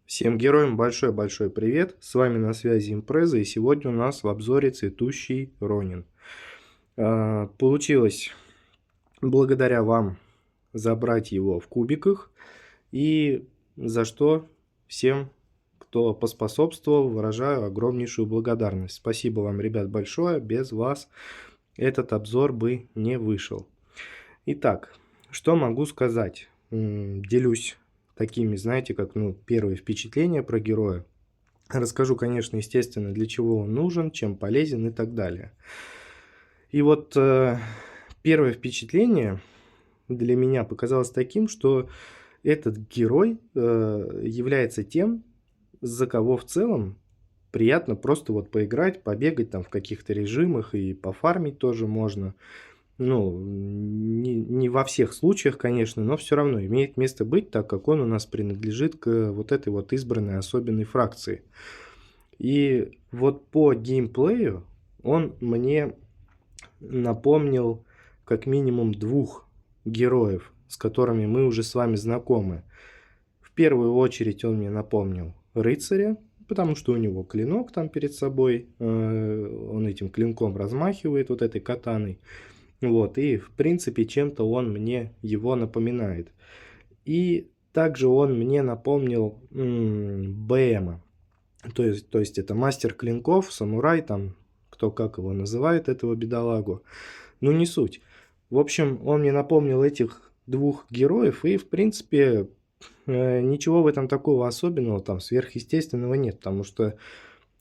Всем героям большой-большой привет! С вами на связи Импреза, и сегодня у нас в обзоре цветущий Ронин. Получилось благодаря вам забрать его в кубиках, и за что всем, кто поспособствовал, выражаю огромнейшую благодарность. Спасибо вам, ребят, большое, без вас этот обзор бы не вышел. Итак, что могу сказать? Делюсь такими, знаете, как первые впечатления про героя. Расскажу, конечно, естественно, для чего он нужен, чем полезен и так далее. И вот первое впечатление для меня показалось таким, что этот герой является тем, за кого в целом приятно просто вот поиграть, побегать там в каких-то режимах и пофармить тоже можно. Ну, не во всех случаях, конечно, но все равно имеет место быть, так как он у нас принадлежит к вот этой вот избранной особенной фракции. И вот по геймплею он мне напомнил как минимум двух героев, с которыми мы уже с вами знакомы. В первую очередь он мне напомнил рыцаря, потому что у него клинок там перед собой, он этим клинком размахивает, вот этой катаной. Вот, и в принципе чем-то он мне его напоминает. И также он мне напомнил БМа. То есть это мастер клинков, самурай, там, кто как его называет, этого бедолагу. Ну, не суть. В общем, он мне напомнил этих двух героев, и в принципе ничего в этом такого особенного, там, сверхъестественного нет, потому что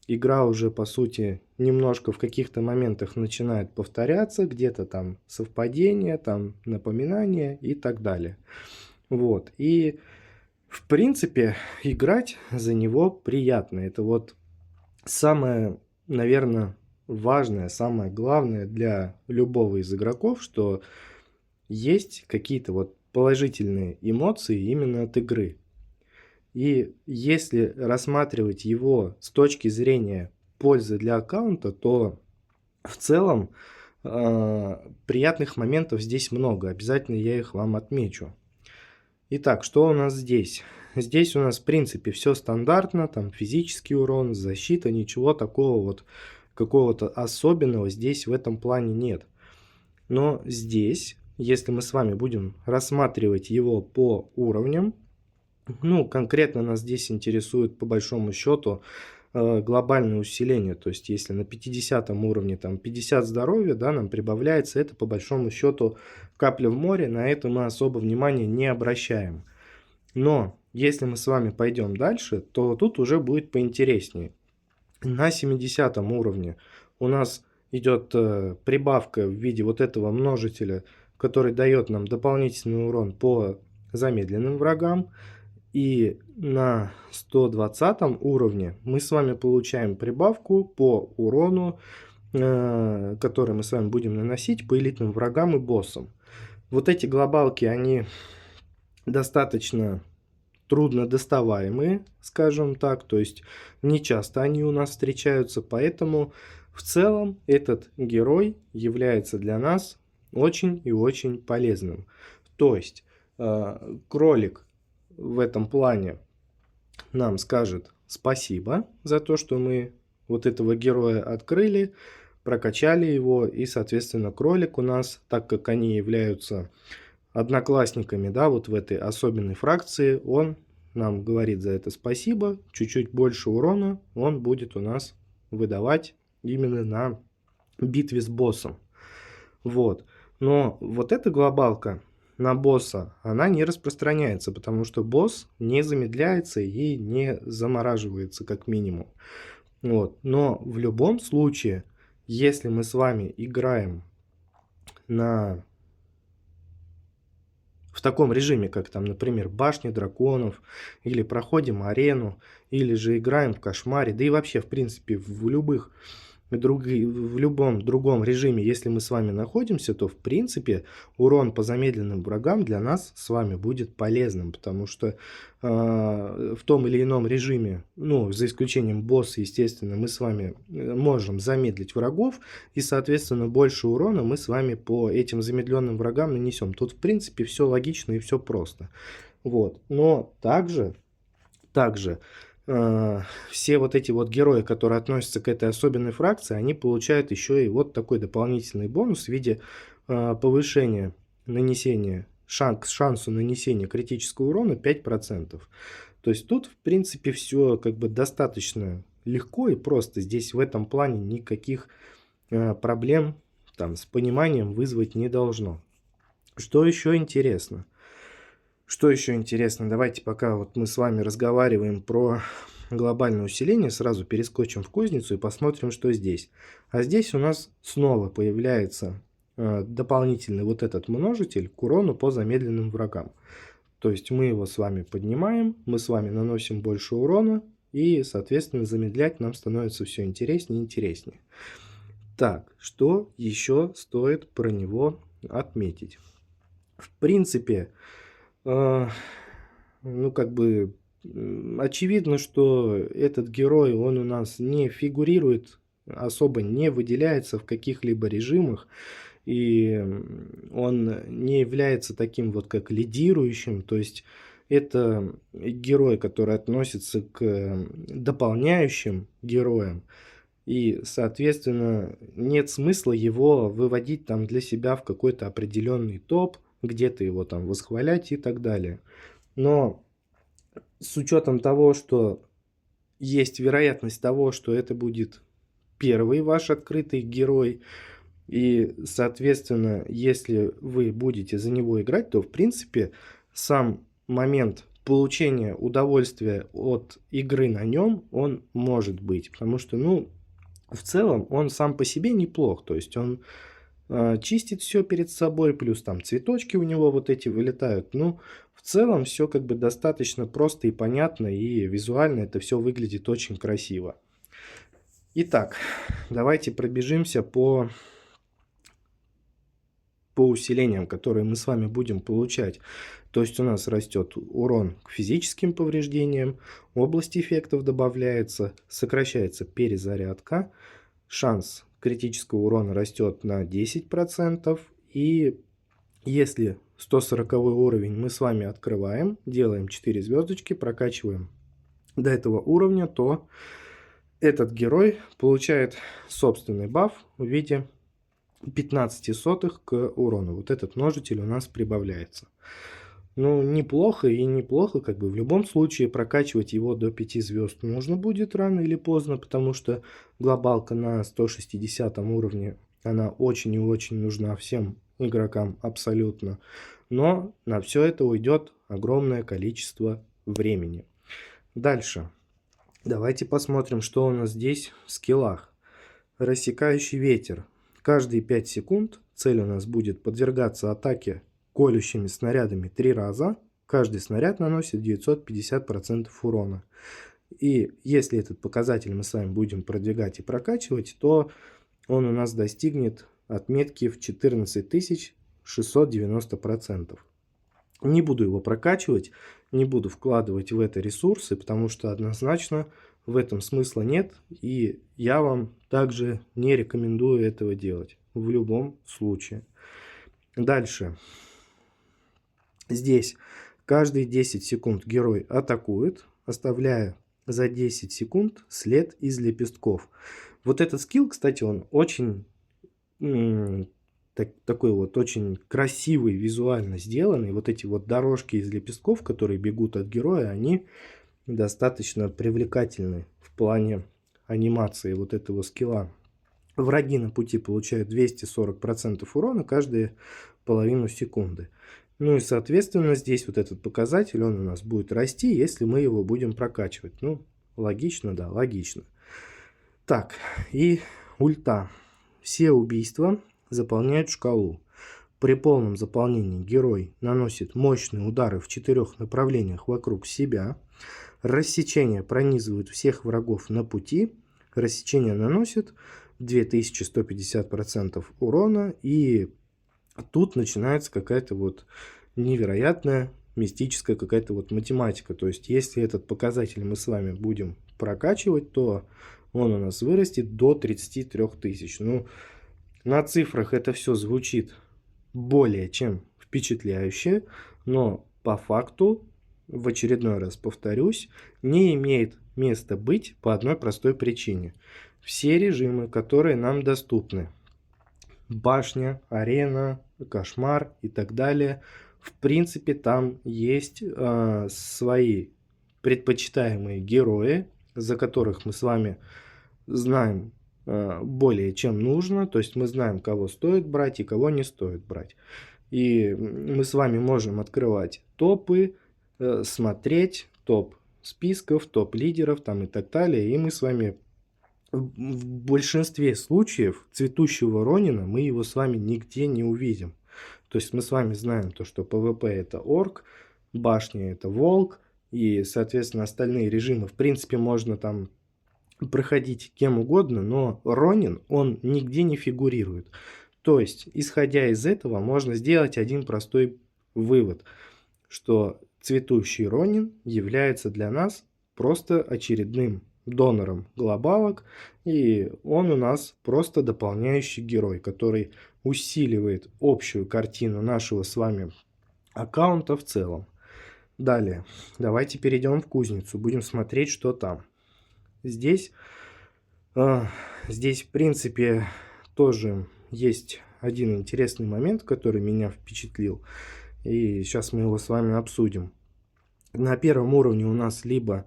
игра уже, по сути, немножко в каких-то моментах начинает повторяться, где-то там совпадения, там напоминания и так далее. Вот, и в принципе играть за него приятно. Это вот самое, наверное, важное, самое главное для любого из игроков, что есть какие-то вот положительные эмоции именно от игры. И если рассматривать его с точки зрения пользы для аккаунта, то в целом приятных моментов здесь много. Обязательно я их вам отмечу. Итак, что у нас здесь? Здесь у нас в принципе все стандартно, там физический урон, защита, ничего такого вот какого-то особенного здесь в этом плане нет. Но здесь, если мы с вами будем рассматривать его по уровням, ну, конкретно нас здесь интересует по большому счету глобальное усиление. То есть, если на 50 уровне там 50 здоровья, да, нам прибавляется, это по большому счету капля в море, на это мы особо внимания не обращаем. Но если мы с вами пойдем дальше, то тут уже будет поинтереснее. На 70 уровне у нас идет прибавка в виде вот этого множителя, который дает нам дополнительный урон по замедленным врагам. И на 120 уровне мы с вами получаем прибавку по урону, который мы с вами будем наносить по элитным врагам и боссам. Вот эти глобалки, они достаточно трудно доставаемые, скажем так, то есть не часто они у нас встречаются, поэтому в целом этот герой является для нас очень и очень полезным. То есть кролик в этом плане нам скажет спасибо за то, что мы вот этого героя открыли, прокачали его, и, соответственно, кролик у нас, так как они являются одноклассниками, да, вот в этой особенной фракции, он нам говорит за это спасибо, чуть-чуть больше урона он будет у нас выдавать именно на битве с боссом. Вот. Но вот эта глобалка на босса, она не распространяется, потому что босс не замедляется и не замораживается как минимум. Вот. Но в любом случае, если мы с вами играем в таком режиме, как там, например, Башня драконов, или проходим арену, или же играем в Кошмаре, да и вообще, в принципе, в любом другом режиме, если мы с вами находимся, то в принципе урон по замедленным врагам для нас с вами будет полезным, потому что в том или ином режиме, ну, за исключением босса, естественно, мы с вами можем замедлить врагов, и, соответственно, больше урона мы с вами по этим замедленным врагам нанесем. Тут, в принципе, все логично и все просто. Вот. Но также Также все вот эти вот герои, которые относятся к этой особенной фракции, они получают еще и вот такой дополнительный бонус в виде повышения нанесения, к шансу нанесения критического урона 5%. То есть тут, в принципе, все как бы достаточно легко и просто. Здесь в этом плане никаких проблем там с пониманием вызвать не должно. Что еще интересно? Что еще интересно? Давайте, пока вот мы с вами разговариваем про глобальное усиление, сразу перескочим в кузницу и посмотрим, что здесь. А здесь у нас снова появляется дополнительный вот этот множитель к урону по замедленным врагам. То есть мы его с вами поднимаем, мы с вами наносим больше урона, и, соответственно, замедлять нам становится все интереснее и интереснее. Так, что еще стоит про него отметить? В принципе, ну, как бы, очевидно, что этот герой, он у нас не фигурирует, особо не выделяется в каких-либо режимах, и он не является таким вот как лидирующим, то есть это герой, который относится к дополняющим героям, и, соответственно, нет смысла его выводить там для себя в какой-то определенный топ, где-то его там восхвалять и так далее. Но с учетом того, что есть вероятность того, что это будет первый ваш открытый герой, и, соответственно, если вы будете за него играть, то, в принципе, сам момент получения удовольствия от игры на нем, он может быть. Потому что, ну, в целом, он сам по себе неплох. То есть, он чистит все перед собой, плюс там цветочки у него вот эти вылетают. Ну, в целом, все как бы достаточно просто и понятно, и визуально это все выглядит очень красиво. Итак, давайте пробежимся по усилениям, которые мы с вами будем получать. То есть у нас растет урон к физическим повреждениям, область эффектов добавляется, сокращается перезарядка, шанс критического урона растет на 10%, и если 140 уровень мы с вами открываем, делаем 4 звездочки, прокачиваем до этого уровня, то этот герой получает собственный баф в виде 15 сотых к урону. Вот этот множитель у нас прибавляется. Ну, неплохо и неплохо, как бы в любом случае прокачивать его до 5 звезд нужно будет рано или поздно, потому что глобалка на 160 уровне, она очень и очень нужна всем игрокам абсолютно. Но на все это уйдет огромное количество времени. Дальше. Давайте посмотрим, что у нас здесь в скиллах. Рассекающий ветер. Каждые 5 секунд цель у нас будет подвергаться атаке колющими снарядами 3 раза. Каждый снаряд наносит 950% урона. И если этот показатель мы с вами будем продвигать и прокачивать, то он у нас достигнет отметки в 14690%. Не буду его прокачивать, не буду вкладывать в это ресурсы, потому что однозначно в этом смысла нет, и я вам также не рекомендую этого делать в любом случае. Дальше. Здесь каждые 10 секунд герой атакует, оставляя за 10 секунд след из лепестков. Вот этот скилл, кстати, он очень такой вот очень красивый, визуально сделанный. Вот эти вот дорожки из лепестков, которые бегут от героя, они достаточно привлекательны в плане анимации вот этого скилла. Враги на пути получают 240% урона каждые половину секунды. Ну и, соответственно, здесь вот этот показатель, он у нас будет расти, если мы его будем прокачивать. Ну, логично, да, логично. Так, и ульта. Все убийства заполняют шкалу. При полном заполнении герой наносит мощные удары в 4 направлениях вокруг себя. Рассечение пронизывает всех врагов на пути. Рассечение наносит 2150% урона. И тут начинается какая-то вот невероятная мистическая какая-то вот математика. То есть, если этот показатель мы с вами будем прокачивать, то он у нас вырастет до 33 тысяч. Ну, на цифрах это все звучит более чем впечатляюще, но по факту в очередной раз повторюсь, не имеет места быть по одной простой причине. Все режимы, которые нам доступны, башня, арена, кошмар и так далее, в принципе, там есть свои предпочитаемые герои, за которых мы с вами знаем более чем нужно, то есть мы знаем, кого стоит брать и кого не стоит брать. И мы с вами можем открывать топы, смотреть топ списков, топ лидеров там и так далее, и мы с вами в большинстве случаев цветущего Ронина мы его с вами нигде не увидим. То есть мы с вами знаем то, что ПВП это орк, башня это волк, и, соответственно, остальные режимы, в принципе, можно там проходить кем угодно, но Ронин, он нигде не фигурирует. То есть, исходя из этого, можно сделать один простой вывод, что цветущий Ронин является для нас просто очередным донором глобалок, и он у нас просто дополняющий герой, который усиливает общую картину нашего с вами аккаунта в целом. Далее, давайте перейдем в кузницу, будем смотреть, что там. Здесь, в принципе, тоже есть один интересный момент, который меня впечатлил, и сейчас мы его с вами обсудим. На первом уровне у нас либо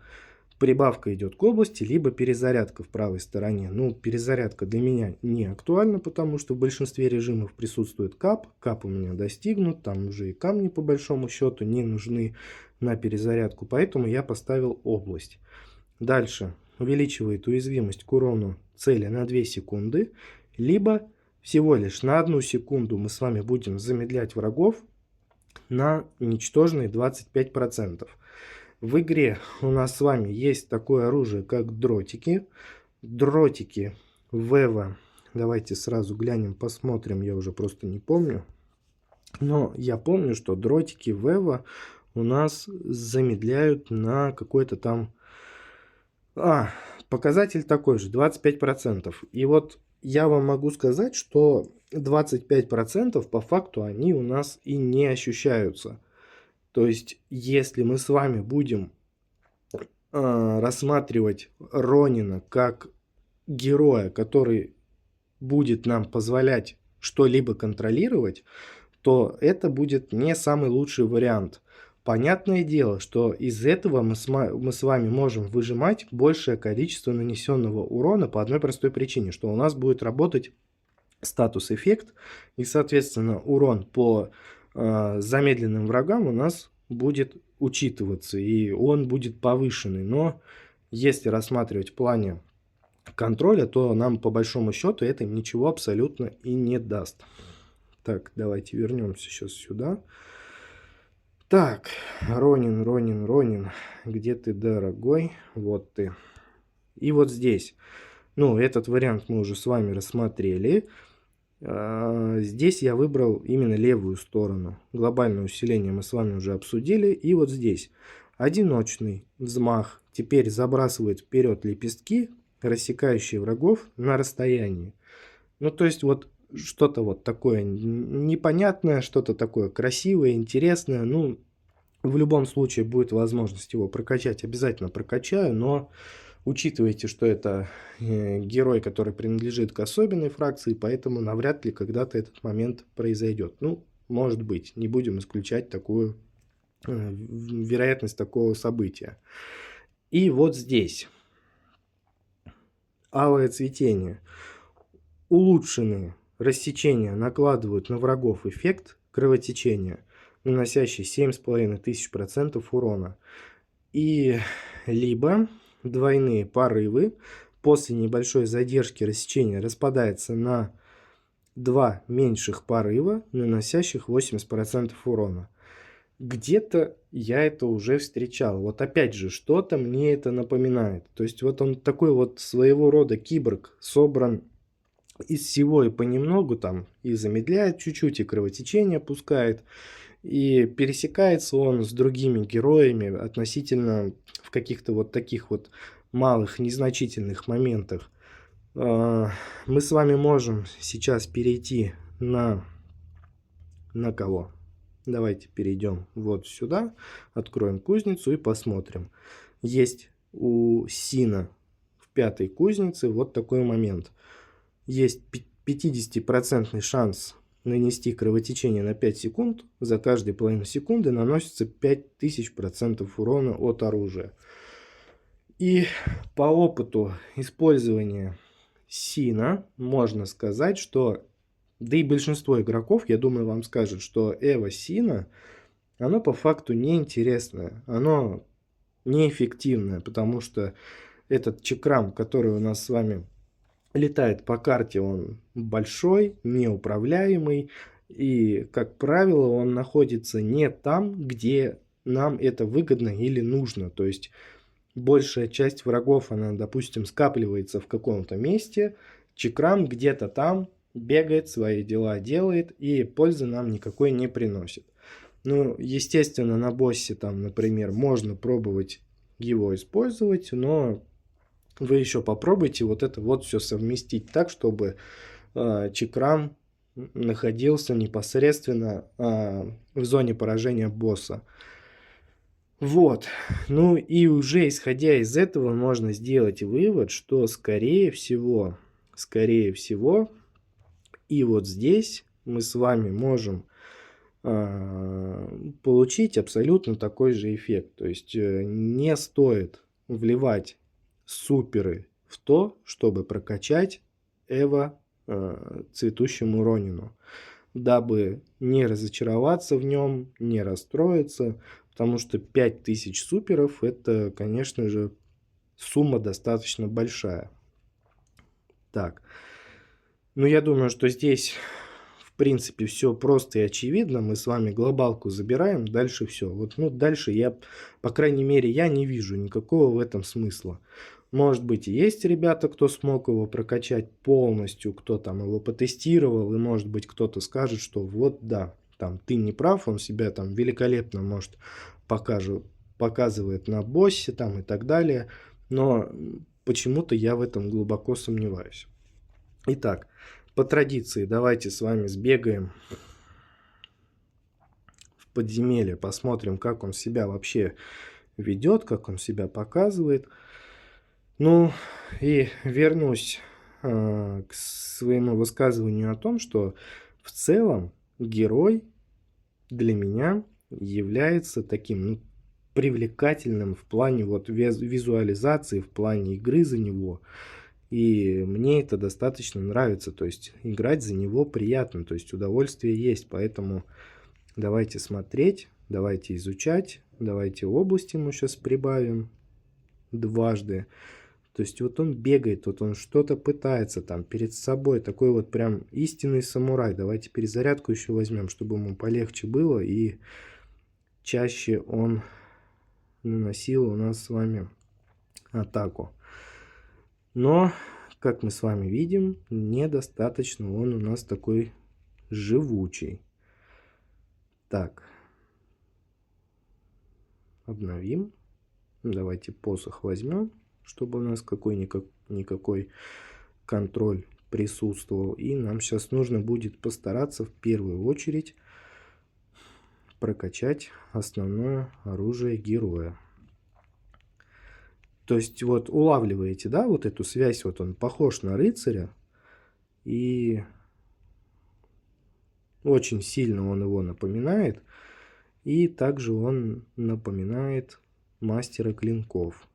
прибавка идет к области, либо перезарядка в правой стороне. Ну, перезарядка для меня не актуальна, потому что в большинстве режимов присутствует кап. Кап у меня достигнут, там уже и камни по большому счету не нужны на перезарядку, поэтому я поставил область. Дальше увеличивает уязвимость к урону цели на 2 секунды, либо всего лишь на 1 секунду мы с вами будем замедлять врагов на ничтожные 25%. В игре у нас с вами есть такое оружие, как дротики. Дротики Вева. Давайте сразу глянем, посмотрим. Я уже просто не помню. Но я помню, что дротики Вева у нас замедляют на какой-то там... показатель такой же, 25%. И вот я вам могу сказать, что 25% по факту они у нас и не ощущаются. То есть, если мы с вами будем рассматривать Ронина как героя, который будет нам позволять что-либо контролировать, то это будет не самый лучший вариант. Понятное дело, что из этого мы с вами можем выжимать большее количество нанесенного урона по одной простой причине, что у нас будет работать статус-эффект, и, соответственно, урон по замедленным врагам у нас будет учитываться, и он будет повышенный. Но если рассматривать в плане контроля, то нам по большому счету это ничего абсолютно и не даст. Так, давайте вернемся сейчас сюда. Так, Ронин, где ты, дорогой? Вот ты. И вот здесь. Ну, этот вариант мы уже с вами рассмотрели. Здесь я выбрал именно левую сторону. Глобальное усиление мы с вами уже обсудили. И вот здесь одиночный взмах теперь забрасывает вперед лепестки, рассекающие врагов на расстоянии. Ну, то есть вот что-то вот такое непонятное, что-то такое красивое, интересное. Ну, в любом случае будет возможность его прокачать, обязательно прокачаю, но учитывайте, что это герой, который принадлежит к особенной фракции, поэтому навряд ли когда-то этот момент произойдет. Ну, может быть, не будем исключать такую вероятность такого события. И вот здесь алое цветение. Улучшенные рассечения накладывают на врагов эффект кровотечения, наносящий 7500% урона. И либо двойные порывы после небольшой задержки рассечения распадается на 2 меньших порыва, наносящих 80% урона. Где-то я это уже встречал. Вот опять же, что-то мне это напоминает. То есть вот он такой вот своего рода киборг, собран из всего и понемногу, там и замедляет чуть-чуть, и кровотечение пускает. И пересекается он с другими героями относительно в каких-то вот таких вот малых, незначительных моментах. Мы с вами можем сейчас перейти на кого? Давайте перейдем вот сюда, откроем кузницу и посмотрим. Есть у Сина в 5-й кузнице вот такой момент. Есть 50% шанс нанести кровотечение на 5 секунд. За каждые половину секунды наносится 5000% урона от оружия. И по опыту использования Сина можно сказать, что, да и большинство игроков, я думаю, вам скажут, что Эво Сина, оно по факту неинтересное, оно неэффективное, потому что этот чекрам, который у нас с вами летает по карте, он большой, неуправляемый, и, как правило, он находится не там, где нам это выгодно или нужно. То есть большая часть врагов, она, допустим, скапливается в каком-то месте, чекрам где-то там бегает, свои дела делает, и пользы нам никакой не приносит. Ну, естественно, на боссе там, например, можно пробовать его использовать, но вы еще попробуйте вот это вот все совместить так, чтобы чекрам находился непосредственно в зоне поражения босса. Вот. Ну и уже исходя из этого можно сделать вывод, что скорее всего, и вот здесь мы с вами можем получить абсолютно такой же эффект. То есть не стоит вливать суперы в то, чтобы прокачать Эво цветущему Ронину, дабы не разочароваться в нем, не расстроиться, потому что 5000 суперов это, конечно же, сумма достаточно большая. Так, ну я думаю, что здесь в принципе все просто и очевидно. Мы с вами глобалку забираем, дальше все. Вот, ну дальше я, по крайней мере, я не вижу никакого в этом смысла. Может быть, есть ребята, кто смог его прокачать полностью, кто там его потестировал, и может быть кто-то скажет, что вот да, там ты не прав, он себя там великолепно может показывает на боссе там и так далее, но почему-то я в этом глубоко сомневаюсь. Итак, по традиции давайте с вами сбегаем в подземелье, посмотрим, как он себя вообще ведет, как он себя показывает. Ну и вернусь к своему высказыванию о том, что в целом герой для меня является таким привлекательным в плане вот визуализации, в плане игры за него. И мне это достаточно нравится, то есть играть за него приятно, то есть удовольствие есть, поэтому давайте смотреть, давайте изучать, давайте область ему сейчас прибавим дважды. То есть вот он бегает, вот он что-то пытается там перед собой, такой вот прям истинный самурай. Давайте перезарядку еще возьмем, чтобы ему полегче было и чаще он наносил у нас с вами атаку. Но, как мы с вами видим, недостаточно он у нас такой живучий. Так, обновим. Давайте посох возьмем, чтобы у нас какой-никакой контроль присутствовал. И нам сейчас нужно будет постараться в первую очередь прокачать основное оружие героя. То есть вот улавливаете, да, вот эту связь, вот он похож на рыцаря, и очень сильно он его напоминает, и также он напоминает мастера клинков.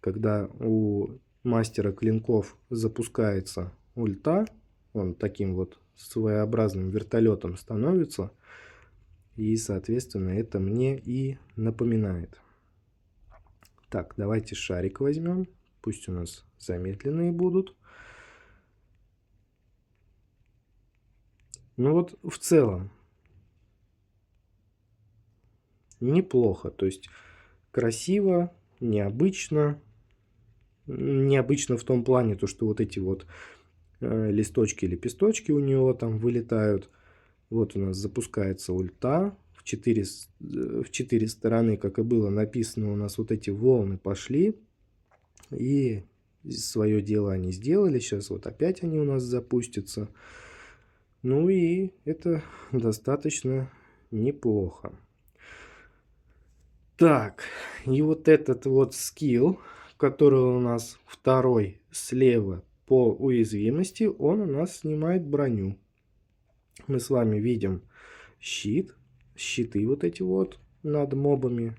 Когда у мастера клинков запускается ульта, он таким вот своеобразным вертолетом становится, и, соответственно, это мне и напоминает. Так, давайте шарик возьмем. Пусть у нас замедленные будут. Ну вот в целом неплохо. То есть красиво, необычно. Необычно в том плане, то, что вот эти вот листочки, лепесточки у него там вылетают. Вот у нас запускается ульта. В 4 стороны, как и было написано, у нас вот эти волны пошли. И свое дело они сделали. Сейчас вот опять они у нас запустятся. Ну и это достаточно неплохо. Так, и вот этот вот скилл, который у нас второй слева по уязвимости, он у нас снимает броню. Мы с вами видим щиты вот эти вот над мобами.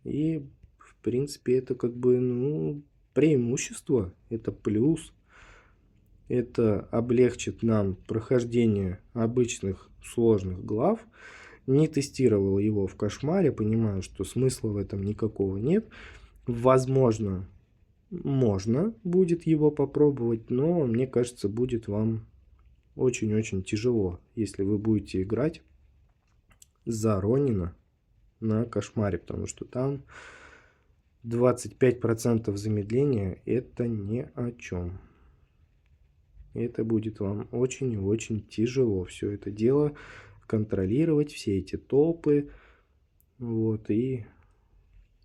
И, в принципе, это как бы, ну, преимущество, это плюс. Это облегчит нам прохождение обычных сложных глав. Не тестировал его в кошмаре, понимаю, что смысла в этом никакого нет. Возможно, можно будет его попробовать, но мне кажется, будет вам очень-очень тяжело, если вы будете играть за Ронина на кошмаре, потому что там 25% замедления это ни о чем. Это будет вам очень и очень тяжело все это дело контролировать, все эти толпы, вот, и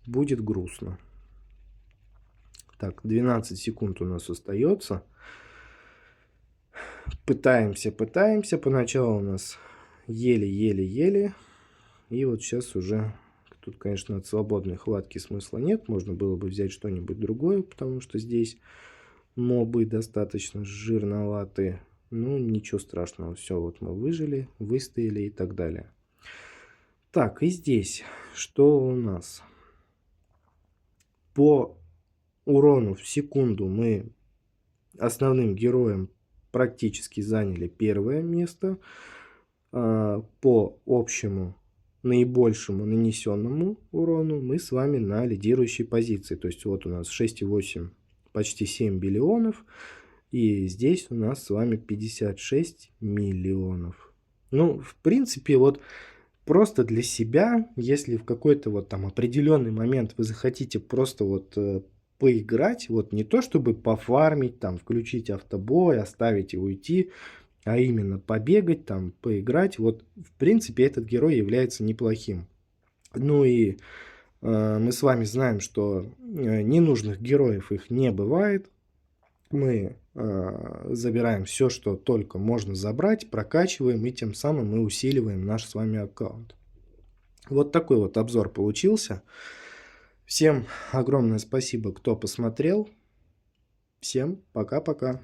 будет грустно. Так, 12 секунд у нас остается. Пытаемся. Поначалу у нас еле-еле-еле. И вот сейчас уже... Тут, конечно, от свободной хватки смысла нет. Можно было бы взять что-нибудь другое, потому что здесь мобы достаточно жирноватые. Ну, ничего страшного. Все, вот мы выжили, выстояли и так далее. Так, и здесь что у нас? По урону в секунду мы основным героем практически заняли первое место. По общему наибольшему нанесенному урону мы с вами на лидирующей позиции. То есть вот у нас 6,8, почти 7 биллионов. И здесь у нас с вами 56 миллионов. Ну, в принципе, вот просто для себя, если в какой-то вот там определенный момент вы захотите просто вот поиграть, вот не то чтобы пофармить, там, включить автобой, оставить и уйти, а именно побегать, там, поиграть, вот, в принципе, этот герой является неплохим. Ну и мы с вами знаем, что ненужных героев их не бывает. Мы забираем все, что только можно забрать, прокачиваем, и тем самым мы усиливаем наш с вами аккаунт. Вот такой вот обзор получился. Всем огромное спасибо, кто посмотрел. Всем пока-пока.